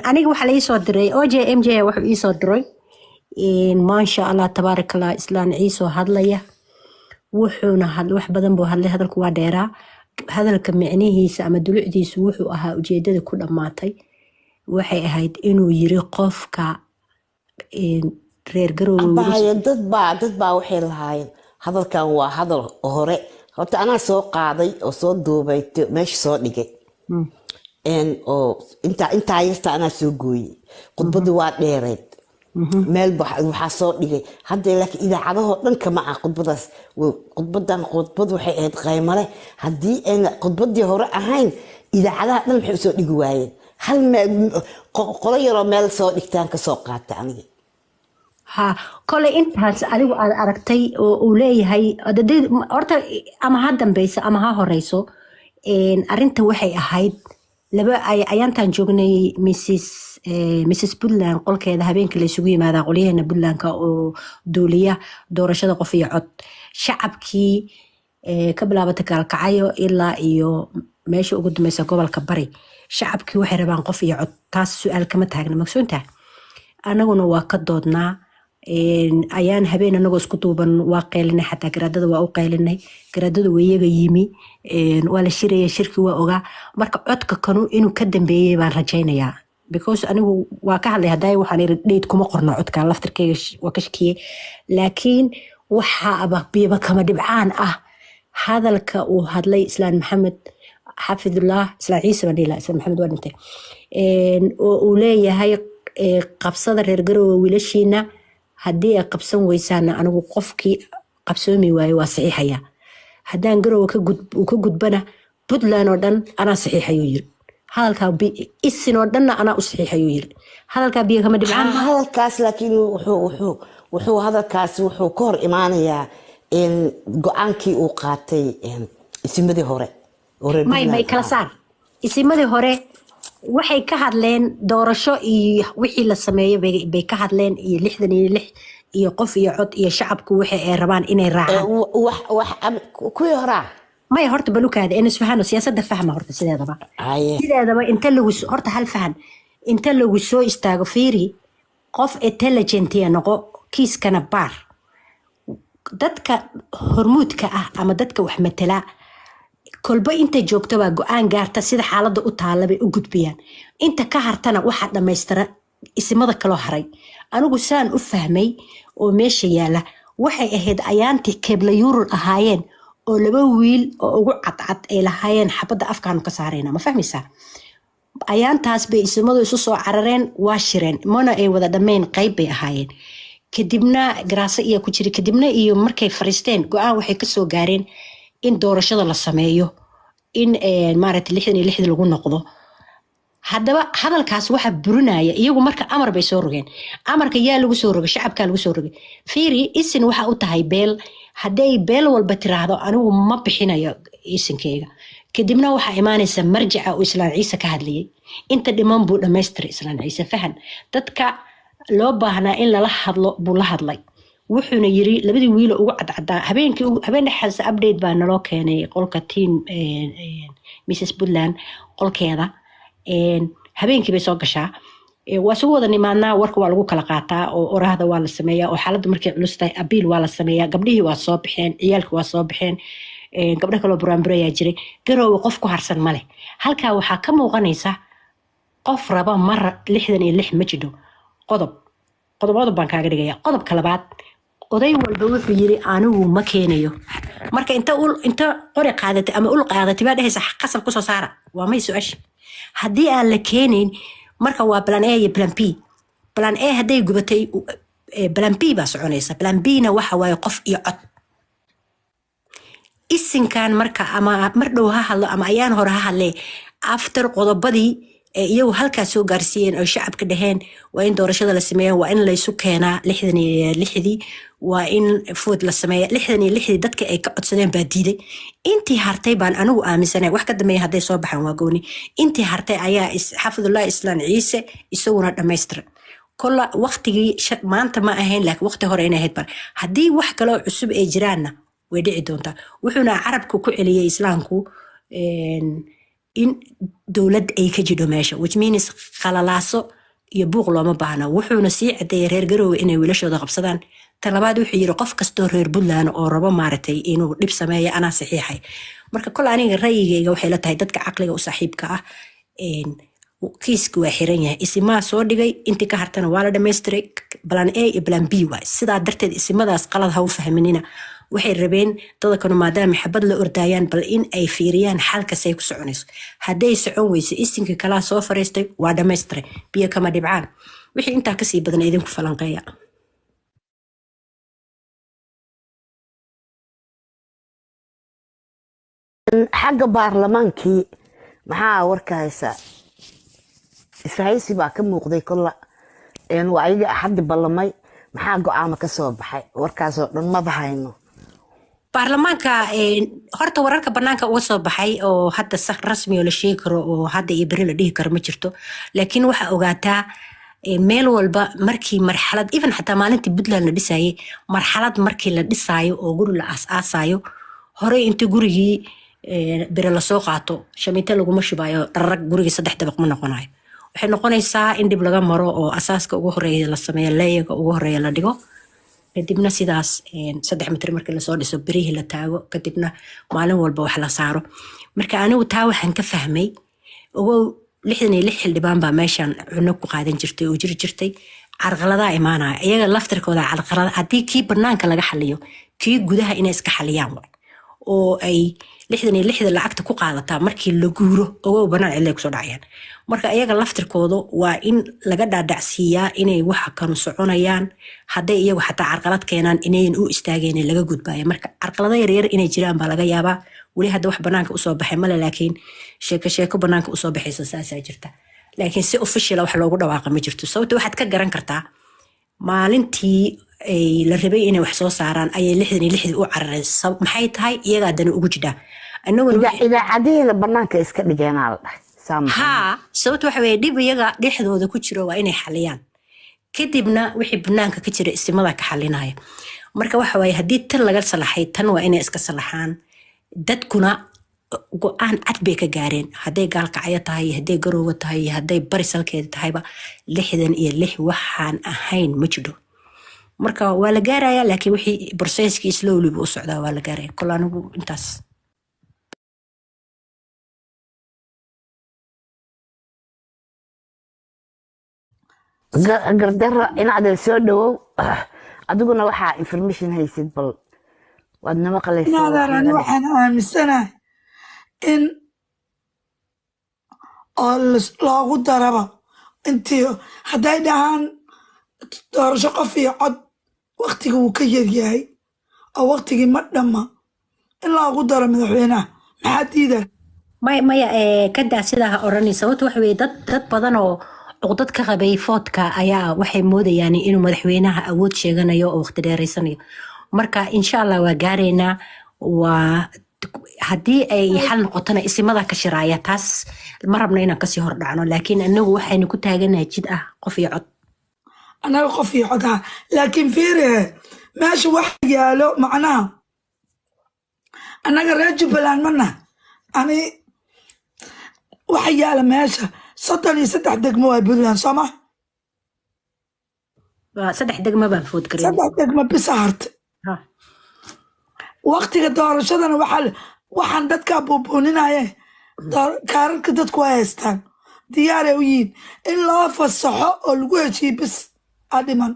aniga waxa la ii soo diray OJMJ wuxuu ii soo diray maasha Allah tabaarakallah islaan ciiso hadlaya wuxuuna wax badan buu hadlay hadalku waa dheeraa hadalka micnihiisa ama dulucdiisu wuxuu ahaa ujeedada ku dhamaatay waxay ahayd inuu yiri qofka reer garowga dad baa waxay lahaayeen hadalkan waa hadal hore horta anaa soo qaaday oo soo duubay meesha soo dhigay oo intaa yasta anaa soo gooyey khudbadu waa dheereed meel waxaa soo dhigay hadda laakiin idaacadahoo dhan kama ah khudbadaas khudbad waxay ahayd qaymale haddii ayna khudbadii hore ahayn idaacadaha dhan waxay usoo dhigi waayeen hal meel qolo yaroo meel soo dhigtaan kasoo qaata aniga ha kole intaas adigu aad aragtay oo uu leeyahay horta ama ha dambeyso ama ha horeyso arinta waxay ahayd laba ayaantaan joognay Mrs. Puntland qolkeeda habeenkii la isugu yimaadaa qolyaheena Puntlandka oo duuliya doorashada qof iyo cod shacabkii ka bilaabata kaalkacayo ilaa iyo meesha ugu dambaysa gobolka bari shacabkii waxay rabaan qof iyo cod taas su'aal kama taagna magsoontaa anaguna waa ka doodnaa ayaan habeen anagoo isku duuban waa qaylinay xataa garaadada waa u qaylinay garaadada wayaga yimi waa la shiraya shirki waa ogaa marka codka kanu inuu ka dambeeyay baan rajaynayaa because anigu waa ka hadlay haday waxaan iri dheed kuma qorno codka laftirkeyga waa ka shakiyay laakiin waxa biiba kama dhibcaan ah hadalka uu hadlay islaan maxamed xafidullah islaan ciise bandila islaan maxamed waa dhintay oo uu leeyahay qabsada reer garowga wiilashiina haddii ay qabsan weysaana anigu qofkii qabsoomi waayo waa saxiixaya haddaan garowga ka gudbana Puntland oo dhan anaa saxiixayuu yiri hadalkaa isin oo dhanna anaa u saxiixayuu yiri hadalkaa biyo kama dhibcaan hadalkaas laakiin wuxuu ka hor imaanayaa go-aankii uu qaatay isimadii hore may kala saar isimadii hore waxay ka hadleen doorasho iyo wixii la sameeyo bay ka hadleen iyo 66 iyo qof iyo cod iyo shacabku waxay ay rabaan inay raacaan kuwii horaa may horta balukaada in isfahanno siyaasadda fahma horta sideedaba inta lagu horta hal fahan inta lagu soo istaago fiiri qof intelligent ya noqo kiiskana baar dadka hormuudka ah ama dadka wax matala kolba inta joogto waa go'aan gaarta sida xaaladda u taala bay u gudbiyaan inta ka hartana waxa dhameystira isimada kala haray anigu saan u fahmay oo meesha yaala waxay ahayd ayaantii keebla yurul ahaayeen oo laba wiil oo ugu cadcad ay lahaayeen xabadda afkaanu ka saarayna ma fahmaysaa ayaantaas bay isimadu isu soo carareen waa shireen mana ay wada dhammayn qayb bay ahaayeen kadibna garaasa iyo ku jiri kadibna iyo markay fariisteen go'aan waxay ka soo gaareen in doorashada la sameeyo in maaragtay 66 lagu noqdo haddaba hadalkaas waxa burinaya iyagu marka amar bay soo rogeen amarka yaa lagu soo rogay shacabka lagu soo rogay fiiri isin waxa u tahay beel haday beel walba tiraahdo anigu ma bixinayo isinkeyga kadibna waxa imaanaysa marjaca oo islaan ciise ka hadlayay inta dhiman buu dhameystray islaan ciise fahan dadka loo baahnaa in lala hadlo buu la hadlay wuxuuna yiri labadii wiil ugu cadcadaa habeen dhaxas update baa naloo keenay qolka team Mrs. Puntland qolkeeda habeenkii bay soo gashaa waa soo wada nimaadnaa warka waa lagu kala qaataa oo oraahda waa la sameeyaa oo xaaladda markay culus tahay abiil waa la sameeyaa gabdhihii waa soo baxeen ciyaalka waa soo baxeen gabdho kaloo buraanburayaa jiray garowga qof ku harsan male halkaa waxaa ka muuqanaysa qof raba mar 66 ma jidho qodob baan kaaga dhigaya qodobka labaad oday walba wuxuu yiri anigu ma keenayo marka inta qori qaadatay ama ul qaadatay baa dhahaysa qasab ku soo saara waa may su'aash haddii aan la keenin marka waa plan A iyo plan A haday gubatay plan B baa soconaysa plan B na waxa waaye qof iyo cod isinkan marka ama mar dhow ha hadlo ama ayaan hore ha hadle after qodobadii iyagu halkaas soo gaarsiiyeen oo shacabka dhaheen waa in doorashada la sameeyo waa in la isu keenaa 66 waa in food la sameeyo 66 dadka ay ka codsadeen baa diiday intii hartay baan anigu aaminsanay wax ka dambeeyay haday soo baxan waa gooni intii hartay ayaa xafidullah islaan ciise isaguna dhameystiray kolla waqtigii maanta ma ahayn laakiin waqti hore inay ahayd bar haddii wax kale oo cusub ay jiraanna way dhici doontaa wuxuuna carabku ku celiyay islaamku in dowlad ay ka jidho meesha which means qalalaaso iyo buuq looma baahna wuxuuna sii cadeeyay reer Garowe inay wiilashooda qabsadaan talabaad wuxuu yiri qof kastoo reer Puntland oo rabo maartay inuu dhib sameeyo ana saxiixay marka kol aniga ra'yigayga waxay la tahay dadka caqliga u saaxiibka ah kiisku waa xiran yahay isimaa soo dhigay intii ka hartana waa la dhameystiray plan A iyo plan B waay sidaa darteed isimadaas qalad ha u fahminina waxay rabeen dadka kanu maadaama xabad la ordayaan bal in ay fiiriyaan xalka say ku soconayso hadday socon weyso isinka kala soo fariistay waa dhameystiray biyo kama dhibcaan wixii intaa kasii badan idinku falanqeeya xagga baarlamaankii maxaa warka haysaa isfahaysi baa ka muuqday kolla waa ayaga axaddi ballamay maxaa go'aamo ka soo baxay warkaasoo dhan maba hayno baarlamaanka horta wararka banaanka uga soo baxay oo hadda sax rasmi oo la sheegi karo oo hadda iyo beri la dhihi karo ma jirto laakiin waxa ogaataa meel walba markii marxalad even xataa maalintii Puntland la dhisayay marxalad markii la dhisaayo oo guri la aasaasayo hore inta gurigii bere la soo qaato shamiinta laguma shubayo dharag gurigii 3 dabaq ma noqonayo waxay noqonaysaa in dib laga maro oo asaaska ugu horeeya la sameeyo leeyaga ugu horeeya la dhigo kadibna sidaas 3 mitir markii la soo dhiso barihi la taago kadibna maalin walba wax la saaro marka anigu taa waxaan ka fahmay oo 66 xildhibaan baa meeshan cunno ku qaadan jirtay oo jiri jirtay carqalada imaanaya iyaga laftirkooda carqalada hadii kii banaanka laga xaliyo kii gudaha inay iska xaliyaan oo ay 66 lacagta ku qaadataa markii la guuro oo banaan ilaa ku soo dhacayaan marka iyaga laftirkooda waa in laga dhaadhacsiiyaa inay waxa kanu soconayaan haday iyagu xataa carqalad keenaan inay u istaageen laga gudbaayo marka carqalada yar inay jiraan baa laga yaabaa wali hadda wax banaanka u soo baxay mala laakiin sheeko banaanka u soo baxayso saasa jirta laakiin si official wax loogu dhawaaqo ma jirto sababtoo waxaad ka garan kartaa maalintii ay la rabay inay wax soo saaraan ayay 66 u carareen maxay tahay iyaga dana ugu jidha annaguna idaacadiina banaanka iska dhigeenaa la dhahay ha sababtoo waxa weeye dib iyaga dhexdooda ku jiro waa inay xaliyaan kadibna wixii banaanka ka jira istimada ka xalinaya marka waxa weeye hadii tan laga salaxay tan waa inay iska salaxaan dadkuna go'aan cad bay ka gaareen haday gaalkacyo tahay haday Garowe tahay haday barisalkeeda tahayba 66 waxaan ahayn ma jiro marka waa la gaaraya laakiin wixii processkii slowly buu socdaa waa la gaaraya kulaanigu intaas gardara inaad soo dhawow adiguna waxaa information haysid bal waad nama qalaysaa waxaan aaminsanahay in loogu daraba intii hadday dhahaan doorasho qof iyo cod waqtiga wuu ka yaryahay oo waqtigii ma dhamma in loogu daro madaxweynaha maxaa diidan maya kadaa sidaa oranaysa sababtoo waxa weeye dad badan oo codad ka qabay foodka ayaa waxay moodayaan inuu madaxweynaha awood sheeganayo oo waqti dheereysanayo marka insha Allah waa gaareynaa waa hadii ay xal noqotana isimada ka shiraaya taas ma rabna inaan kasii hor dhacno laakiin anagu waxaynu ku taaganahay jid ah qof iyo cod anaga qof iyo cod ah laakiin fiire meesha wax yaalo macnaha anaga reer Jubbaland mana ani wax yaalo meesha 33 degmo waa Puntland Soomaa waa 3 degmo baan food gareeyay 3 degmo bis harte waqtiga doorashadana waxaan dadka buubuuninaya kaararka dadku ay haystaan diyaar ay u yihiin in loo fasaxo oo lagu heshiiyo bis adiman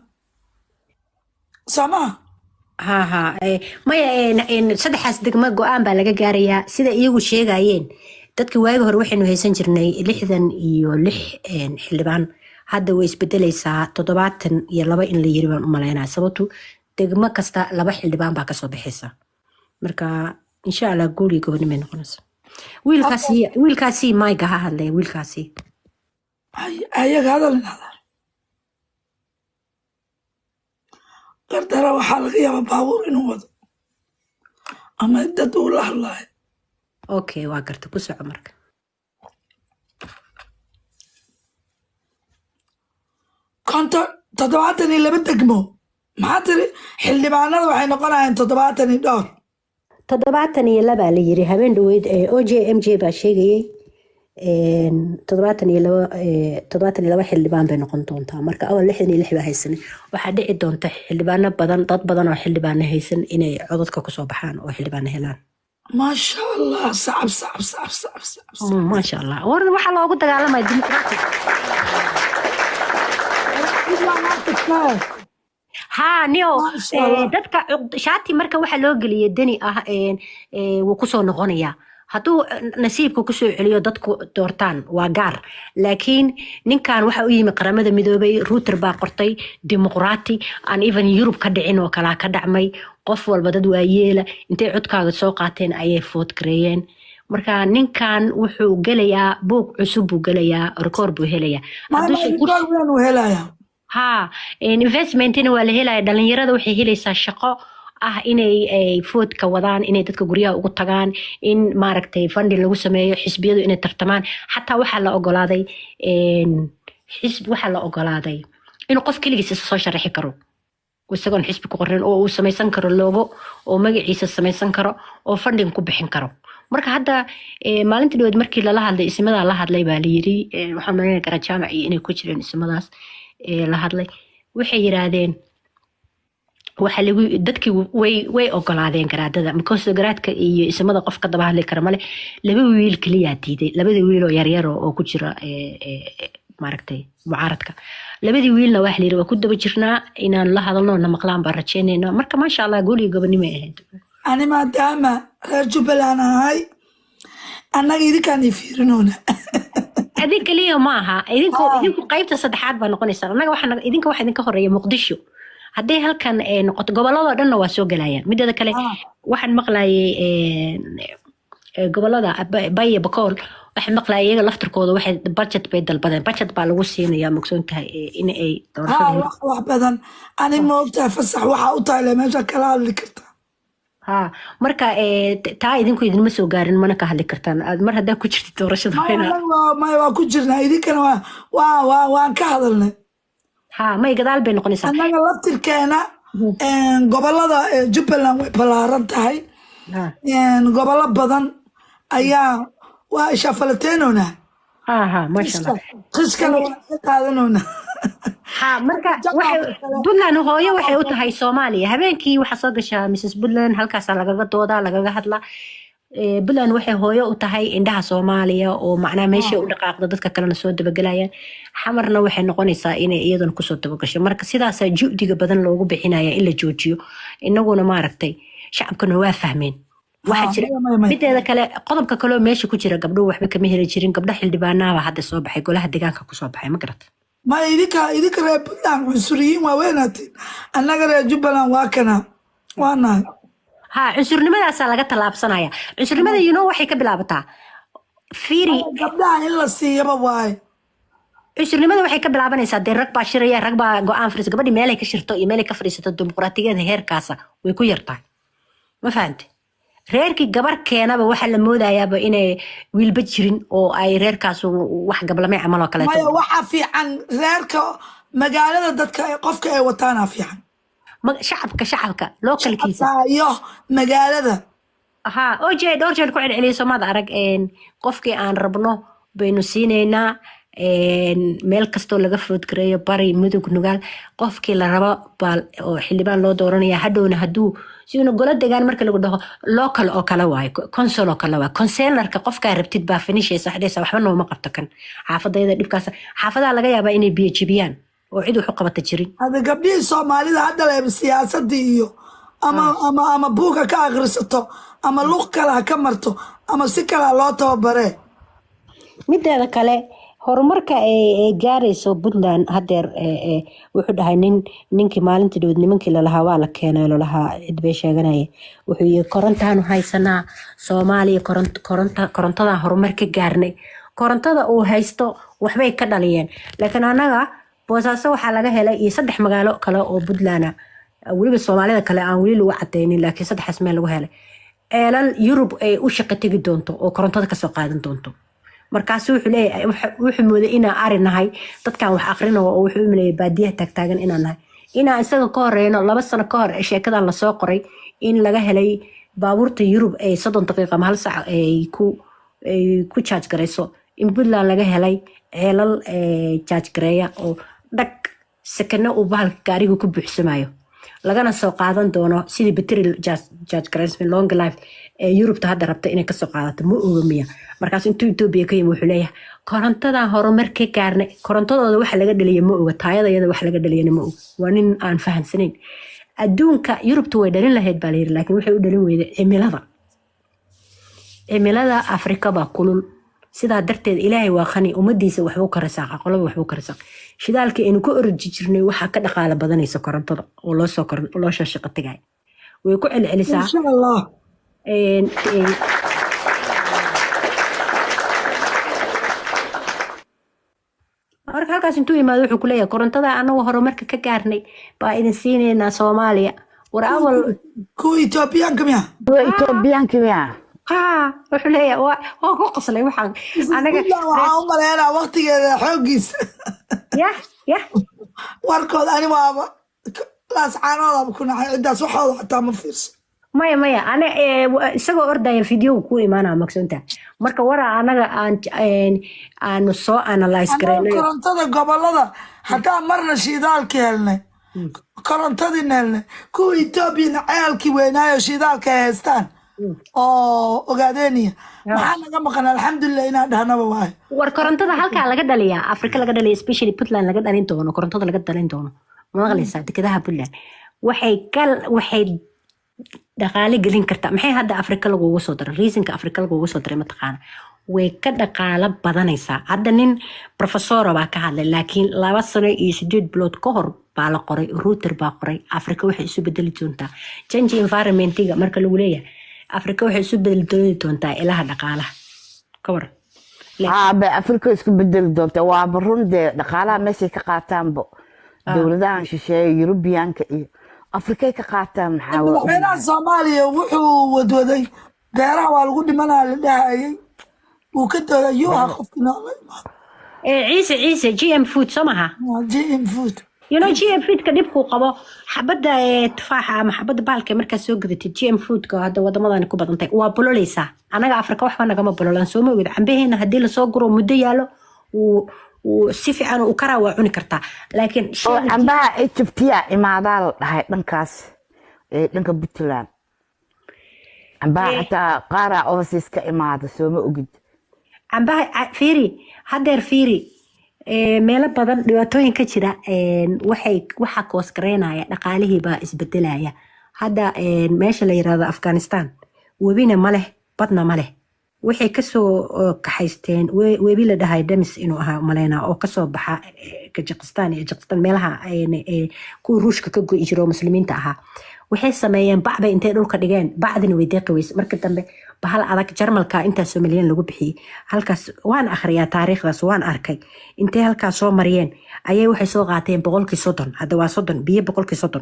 Soomaa ha maya saddexaas degmo go'aan baa laga gaarayaa sida iyagu sheegayeen dadkii waagi hore waxaynu haysan jirnay 66 xildhibaan hadda way isbedelaysaa 72 in la yiri baan u maleynayaa sababtu degmo kasta 2 xildhibaan baa ka soo baxaysa marka insha Allah guuri gobonimo noqonaysa wiilkaasi mayga ha hadlay wiilkaasi ayaga hadalnada qardara waxaa laga yaabaa baabuur inuu wado ama dad uu la hadlayo okay waa garta ku soco marka konton 72 degmo maxaa tiri xildhibaanada waxay noqonayaan 72 72 la yiri habeen dhaweyd OJMJ baa sheegayay toddobaatan iyo laba xildhibaan bay noqon doontaa marka awal 66 baa haysanay waxaa dhici doonta xildhibaano badan dad badan oo xildhibaano haysan inay codadka kusoo baxaan oo xildhibaano helaan ما شاء الله صعب صعب صعب صعب صعب صعب maasha allah war waxaa loogu dagaalamaya dimuqraati haa niyo ما شاء الله dadka shaati marka waxaa loo geliyay dani ah wuu kusoo noqonayaa hadduu nasiibka kusoo celiyo dadku doortaan waa gaar laakiin ninkan waxa u yimi qaramada midoobay ruuter baa qortay dimuqraati aan even yurub ka dhicin oo kalaa ka dhacmay qof walba dad waa yeela intay codkaaga soo qaateen ayay food gareeyeen marka ninkan wuxuu gelayaa buug cusub buu gelayaa rikoor buu helayaa ما hadduu ما soo يقول وين وهلايا ها investmentina waa la helaya dhalinyarada waxay helaysaa shaqo ah inay foodka wadaan inay dadka guryaha ugu tagaan in maaragtay funding lagu sameeyo xisbiyadu inay tartamaan xataa waxaa la ogolaaday waxaa la ogolaaday inuu qof keligiis isa soo sharaxi karo isagoon xisbi ku qorin oo uu samaysan karo logo oo magaciisa samaysan karo oo funding ku bixin karo marka hadda maalintii dhaweed markii lala hadlay ismadaa la hadlay baa la yiri waxaan malaynayaa garajaamac iyo inay ku jireen ismadaas la hadlay waxay yiraahdeen waxa lagu dadkii way ogolaadeen garaadada because garaadka iyo ismada qof ka daba hadli kara male laba wiil kaliya diiday labada wiil oo yar yar oo ku jira maaragtay mucaaradka labadii wiilna wax liiri waa ku daba jirnaa inaan la hadalno na maqlaan baan rajeynayna marka maasha allah guuliga gobonimo ay ahayd أنا ما دام رجل أنا هاي أنا إذا كان يفيرنونا adin kaliya maaha idinku qaybta saddexaad baa noqonaysaa annaga waxaan idinka waxa idinka horeeya muqdisho hadday halkan noqoto gobolada dhanna waa soo galayaan mideeda kale waxaan maqlaayay gobolada Baye Bakool waxaan maqlaayay iyaga laftirkooda waxay budget bay dalbadeen budget baa lagu siinayaa mugsoon tahay in ay doorashada wax badan ani ma ogtahay fasax waxa u tahay meesha kala hadli kartaa ها marka taa idinku idinma soo gaarin mana ka hadli kartaan mar hadaa ku jirtid doorashada ma waa ku jirnaa idinkana waan ka hadalnay ها may gadaal bay noqonaysaa annaga laftirkeena gobolada Jubbaland way balaaran tahay gobollo badan ayaa waa ishafalateenoona ها ما شاء الله qiskana waa qaadanoona ها marka Puntland hooyo waxay u tahay Soomaaliya habeenkii waxa soo gashaa Mrs Puntland halkaas lagaga doodaa lagaga hadla Puntland waxay hooyo u tahay indhaha Soomaaliya oo macnaa meesha u dhaqaaqda dadka kalena soo dabagalayaan xamarna waxay noqonaysaa inay iyadana ku soo dabagasho marka sidaas juhdiga badan loogu bixinaya in la joojiyo inaguna maaragtay shacabkuna waa fahmeen waxa jira mideeda kale qodobka kale meesha ku jira gabdho waxba kama heli jirin gabdho xildhibaanaha hadda soo baxay golaha deegaanka ku soo baxay ma garat ما إذيك رأي بلان عنصريين وويناتين أنا رأي جبلان واكنا وانا ها عنصرنimada asaa laga talaabsanaya عنصرnimada waxay ka bilaabataa fiiri gabdhaha in la siiyaba waay عنصرnimada waxay ka bilaabanaysaa dee rag baa shiraya rag baa go'aan fariis gabadhi meel ay ka shirto iyo meel ay ka fariisato dimuqraadiyada heerkaasa way ku yartahay ma fahantay reerkii gabar keenaba waxa la moodayaaba inay wiilba jirin oo ay reerkaas wax gablamay camal oo kale maya waxa fiican reerka magaalada dadka qofka ay wataana fiican shacabka localkiisa iyo magaalada aha oo dhowr jeer ku celceliyo Soomaalida arag qofkii aan rabno baynu siineynaa meel kastoo laga food gareeyo bari mudug nugaal qofkii la rabo bal oo xildhibaan loo dooranaya hadhowna haduu sidoo golo deegaan marka lagu dhaho local oo kala waay console oo kala waay consellerka qofka rabtid baa finishaysa xidhaysa waxba nooma qabto kan xaafadayda dhibkaas xaafadaha laga yaabaa inay biyo jibiyaan oo cid wax u qabata jirin hada gabdhii Soomaalida hadda leh siyaasadda iyo ama buuga ka akhrisato ama luq kala ka marto ama si kala loo tababare mideeda kale horumarka ay gaarayso Puntland hadeer wuxuu dhahay ninkii maalintii dhow nimankii la lahaa waa la keenay la lahaa cid bay sheeganay wuxuu yiri korontaan haysanaa Soomaaliya korontada horumar ka gaarnay korontada uu haysto waxbay ka dhaliyeen laakiin anaga boosaaso waxa laga helay iyo 3 magaalo kale oo Puntland waliba Soomaalida kale aan wali lagu cadeynin laakiin 3 meel lagu helay eelal Yurub ay u shaqo tagi doonto oo korontada ka soo qaadan doonto markaas wuxuu leeyahay wuxuu mooday inaan arinahay dadkan wax aqrino oo wuxuu leeyahay baadiyaha tagtaagan inaan nahay inaan isaga ka horeeyno 2 sano ka hor sheekadan la soo qoray in laga helay baabuurta Yurub ay 30 daqiiqo ama hal saac ay ku charge garayso in Puntland laga helay ceelal charge gareeya oo dhag sakano uu bahalka gaarigu ku buuxsamayo lagana soo qaadan doono sidii battery charge gareysman long life ee Yurubta hadda rabta inay ka soo qaadato ma oga miya markaas intuu Itoobiya ka yimid wuxuu leeyahay korontada horumar ka gaarnay korontadooda waxa laga dhaliyay ma oga taayada iyada waxa laga dhaliyay ma oga waa nin aan fahansanayn adduunka Yurubta way dhalin lahayd baa la yiri laakiin waxay u dhalin weyday cimilada Afrika baa kulul sidaa darteed ilaahay waa khani ummadiisa waxbuu ka rasaaq qolaba waxbuu ka rasaaq shidaalka inuu ku orji jirnay waxa ka dhaqaala badanaysa korontada oo loo soo shaqo tagay way ku celcelisaa insha allah marka halkaas intuu yimaado wuxuu ku leeyahay korontada anagu horumarka ka gaarnay baa idin siinaynaa Soomaaliya war awal kuwa Itoobiyaanka miya Itoobiyaanka miya wuxuu leeyahay waa ku qoslay waxaan anaga waxaan u maleynaa waqtigeeda xoogiisa ya warkood ani waaba laascaanooda ku nacay cidaas waxooda xataa ma fiirsan maya ana isagoo ordaya video ku imaanaa maksanta marka waraa anaga aan soo analyze gareynay korontada gobolada hataa marna shidaalka helnay korontadii helnay kuwa Itoobiya ceelkii weynaayo shidaalka haystaan oo ogaadeeniya maxaa naga maqan alxamdulillah inaan dhahnaba waay war korontada halkaa laga dhaliyaa Afrika laga dhaliya especially Puntland laga dhalin doono korontada laga dhalin doono maqlaysaa dekedaha Puntland waxay dhaqaale gelin kartaa maxay hadda Afrika lagu soo daray reasonka Afrika lagu soo daray mataqaana way ka dhaqaale badanaysaa hadda nin professor baa ka hadlay laakiin 2 sano iyo 8 bilood ka hor baa la qoray router baa qoray Afrika waxay isu bedeli doontaa change environmentiga marka lagu leeyahay Afrika waxay isu bedeli doontaa ilaha dhaqaalaha ka war ba Afrika isku bedeli doontaa waa barunde dhaqaalaha meesha ka qaataanbo dawladaha shisheeye Yurubiyaanka iyo Afrika ka qaataan maxaa madaxweynaha Soomaaliya wuxuu wadwaday beeraha waa lagu dhimanaa la dhaayay uu ka dagayo qofkina ciise GM food somaha GM food you know GM food ka dibku qabo xabada tufaaxa ama xabada baalka marka soo gadatay GM food ka hadda wadamadan ku badantay waa bololeysa anaga Afrika waxba naga ma bololan soo ma wada cambeheena hadii la soo guro muddo yaalo si fiican u karaa waa cuni kartaa laakiin cambaha Ethiopia imaadaal dhahay dhankaas dhanka Puntland cambaha hataa qaara overseas ka imaada soo ma ogid cambaha fiiri meelo badan dhibaatooyin ka jira waxa koos gareynaya dhaqaalihii baa isbedelaya hadda meesha la yiraahdo Afghanistan webina ma leh badna ma leh waxay ka soo kaxaysteen webi la dhahay Damis inuu ahaa maleena oo ka soo baxa Kazakhstan meelaha ku Ruushka ka go'i jiro muslimiinta ahaa waxay sameeyeen bacba intay dhulka dhigeen bacdina way deeqaweys marka dambe bahal adag Jarmalka inta Soomaaliyan lagu bixiyay halkaas waan akhriyaa taariikhdaas waan arkay intay halkaas soo mariyeen ayay waxay soo qaateen 30% hadda waa 30 biyo 30%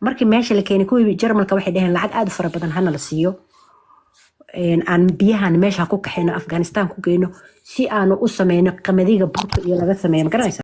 markii meesha la keenay kuwii Jarmalka waxay dhaheen lacag aad u fara badan hana la siiyo aan biyahan meesha ku kaxayno Afghanistan ku geeyno si aanu u sameeyno qamadiga burka iyo laga sameeyo garanaysa